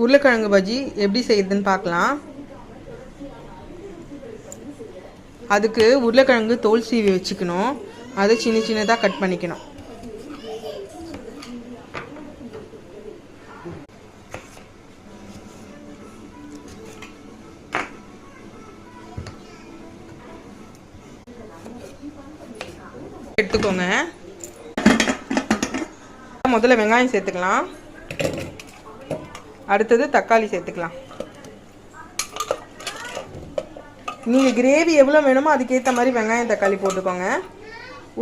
உருளைக்கிழங்கு பஜ்ஜி எப்படி செய்யுதுன்னு பார்க்கலாம். அதுக்கு உருளைக்கிழங்கு தோல் சீவி வச்சுக்கணும். அதை சின்ன சின்னதாக கட் பண்ணிக்கணும். எடுத்துக்கோங்க. முதல்ல வெங்காயம் சேர்த்துக்கலாம். அடுத்தது தக்காளி சேர்த்துக்கலாம். நீங்கள் கிரேவி எவ்வளோ வேணுமோ அதுக்கேற்ற மாதிரி வெங்காயம் தக்காளி போட்டுக்கோங்க.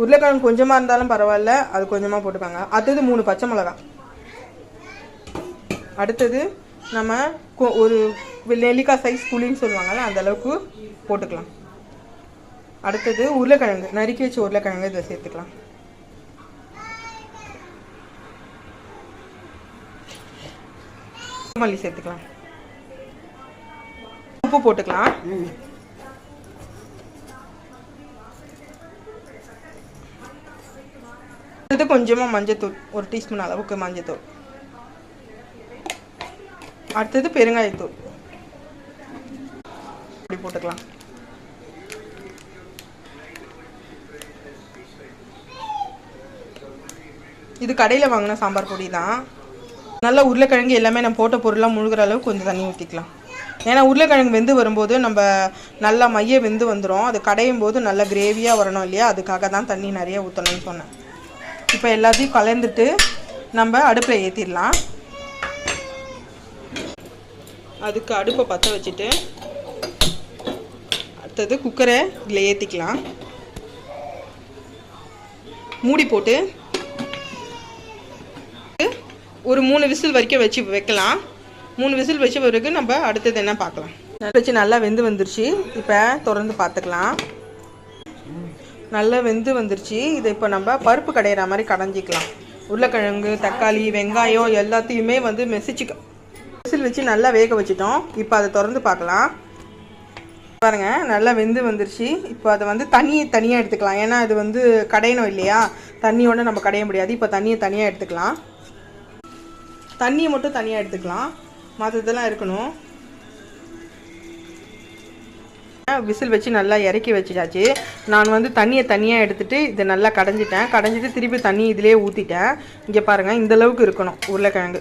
உருளைக்கிழங்கு கொஞ்சமாக இருந்தாலும் பரவாயில்ல, அது கொஞ்சமாக போட்டுக்கோங்க. அடுத்தது 3 பச்சை மிளகாய். அடுத்தது நம்ம ஒரு நெல்லிக்காய் சைஸ் புளின்னு சொல்லுவாங்கள்ல, அந்த அளவுக்கு போட்டுக்கலாம். அடுத்தது உருளைக்கிழங்கு, நறுக்கி வச்ச உருளைக்கிழங்கு இதை சேர்த்துக்கலாம். மல்லி சேர்த்துக்கலாம். உப்பு போட்டுக்கலாம். அடுத்து கொஞ்சமாக மஞ்சத்தூள், 1 டீஸ்பூன் அளவுக்கு மஞ்சத்தூள். அடுத்தது பெருங்காயத்தூள் இப்படி போட்டுக்கலாம். இது கடையில் வாங்கின சாம்பார் பொடி தான். நல்லா உருளைக்கிழங்கு எல்லாமே நம்ம போட்ட பொருளாக முழுகிற அளவுக்கு கொஞ்சம் தண்ணி ஊற்றிக்கலாம். ஏன்னா உருளைக்கிழங்கு வெந்து வரும்போது நம்ம நல்லா மைய வெந்து வந்துடும். அது கடையும் போது நல்லா கிரேவியாக வரணும் இல்லையா, அதுக்காக தான் தண்ணி நிறைய ஊற்றணும்னு சொன்னேன். இப்போ எல்லாத்தையும் கலந்துட்டு நம்ம அடுப்பில் ஏற்றிடலாம். அதுக்கு அடுப்பை பற்ற வச்சுட்டு அடுத்தது குக்கரை இதில் ஏற்றிக்கலாம். மூடி போட்டு ஒரு 3 விசில் வரைக்கும் வைக்கலாம். 3 விசில் வச்ச பிறகு நம்ம அடுத்தது என்ன பார்க்கலாம். வச்சு நல்லா வெந்து வந்துருச்சு. இப்போ திறந்து பார்த்துக்கலாம். நல்லா வெந்து வந்துருச்சு. இதை இப்போ நம்ம பருப்பு கடையிற மாதிரி கடைஞ்சிக்கலாம். உருளைக்கிழங்கு, தக்காளி, வெங்காயம் எல்லாத்தையுமே வந்து விசில் வச்சு நல்லா வேக வச்சுட்டோம். இப்போ அதை திறந்து பார்க்கலாம். பாருங்க, நல்லா வெந்து வந்துருச்சு. இப்போ அதை வந்து தனியாக எடுத்துக்கலாம். ஏன்னா அது வந்து கடையணும் இல்லையா, தண்ணியோட நம்ம கடைய முடியாது. இப்போ தண்ணியை தனியாக எடுத்துக்கலாம். தண்ணியை மட்டும் தனியாக எடுத்துக்கலாம், மற்றதெல்லாம் இருக்கணும். விசில் வச்சு நல்லா இறக்கி வச்சுட்டாச்சு. நான் வந்து தண்ணியை தனியாக எடுத்துகிட்டு இதை நல்லா கடைஞ்சிட்டு திருப்பி தண்ணி இதிலே ஊற்றிட்டேன். இங்கே பாருங்கள், இந்தளவுக்கு இருக்கணும். உருளைக்கிழங்கு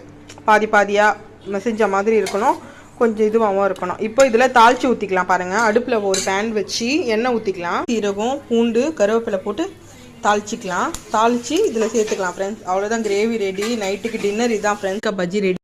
பாதியாக மசிஞ்ச மாதிரி இருக்கணும், கொஞ்சம் இதுவாகவும் இருக்கணும். இப்போ இதில் தாளித்து ஊற்றிக்கலாம். பாருங்கள், அடுப்பில் ஒரு பேன் வச்சு எண்ணெய் ஊற்றிக்கலாம். சீரகம், பூண்டு, கருவேப்பிலை போட்டு தாளிச்சிக்கலாம். தாளித்து இதில் சேர்த்துக்கலாம் ஃப்ரெண்ட்ஸ். அவ்வளோதான், கிரேவி ரெடி. நைட்டுக்கு டின்னர் இதான் ஃப்ரெண்ட்ஸ். பஜ்ஜி ரெடி.